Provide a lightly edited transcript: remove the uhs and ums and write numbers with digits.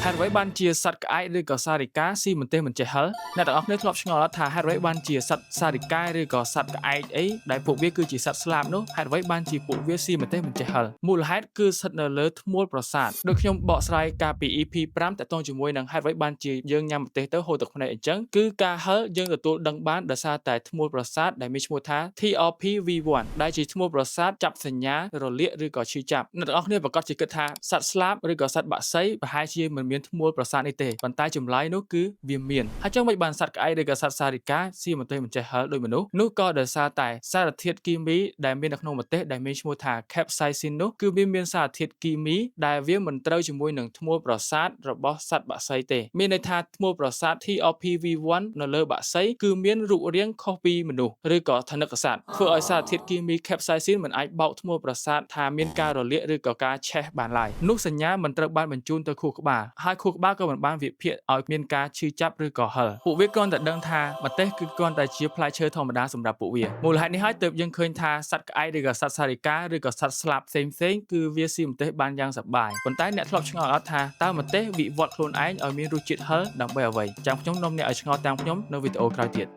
ហេតុអ្វីបានជាសត្វក្អែកឬក៏សារិកាស៊ីមិនទេមិនចេះហិលអ្នកទាំងអស់គ្នាធ្លាប់ឆ្ងល់ថាហេតុអ្វីបានជាសត្វសារិកាឬក៏សត្វក្អែកអីដែលពួកវាគឺជាសត្វស្លាបនោះហេតុអ្វីបានជាពួកវាស៊ីមិនទេមិនចេះហិលមូលហេតុគឺស្ថិតនៅលើធ្មូលប្រសាទដូចខ្ញុំបកស្រាយកាលពី EP5 តកតងជាមួយនឹងហេតុអ្វីបានជាយើងញ៉ាំម្ទេសទៅហូរទឹកភ្នែកអញ្ចឹងគឺការហិលយើងទទួលដឹងបានដោយសារតែធ្មូលប្រសាទដែលមានឈ្មោះថា TRPV1 ដែលជាធ្មូលប្រសាទចាប់សញ្ញារលាកឬក៏ឈឺចាប់អ្នកទាំងអស់គ្នាប្រកាសជាគិតថាសត្វស្លាបឬក៏សត្វបក្សីប្រហែលជាមិនមានធ្មូលប្រសាទនេះទេប៉ុន្តែចម្លើយនោះគឺវាមានហើយចឹងមិនបានសត្វក្អែកឬក៏សត្វសារិកាស៊ីមិនទេមិនចេះហិលដូចមនុស្សនោះក៏ដោយសារតែសារធាតុគីមីដែលមាននៅក្នុងម្ទេសដែលមានឈ្មោះថា capsaicin នោះគឺវាមានសារធាតុគីមីដែលវាមិនត្រូវជាមួយនឹងធ្មូលប្រសាទរបស់សត្វបក្សីទេមានន័យថាធ្មូលប្រសាទ TRPV1 នៅលើបក្សីគឺមានរូបរាងខុសពីមនុស្សឬក៏ថនិកសត្វធ្វើឲ្យសារធាតុគីមី capsaicin មិនអាចបោកធ្មូលប្រសាទថាមានការរលាកឬក៏ការឆេះបានឡើយនោះសញ្ញាមិនត្រូវបានបញ្ជូនទៅខួរក្បាលហើយខួរក្បាលក៏មិនបានវិភាគឲ្យមានការឈឺចាប់ឬក៏ហិលពួកវាគ្រាន់តែដឹងថាម្ទេសគឺគ្រាន់តែជាផ្លែឈើធម្មតាសម្រាប់ពួកវាមូលហេតុនេះហើយទើបយើងឃើញថាសត្វក្អែកឬក៏សត្វសារិកាឬក៏សត្វស្លាបផ្សេងៗគឺវាស៊ីម្ទេសបានយ៉ាងសប្បាយប៉ុន្តែអ្នកធ្លាប់ឆ្ងល់អត់ថាតើម្ទេសវិវត្តខ្លួនឯងឲ្យមានរសជាតិហិលដើម្បីអ្វីចាំខ្ញុំនាំអ្នកឲ្យឆ្ងល់តាមខ្ញុំនៅវីដេអូក្រោយទៀត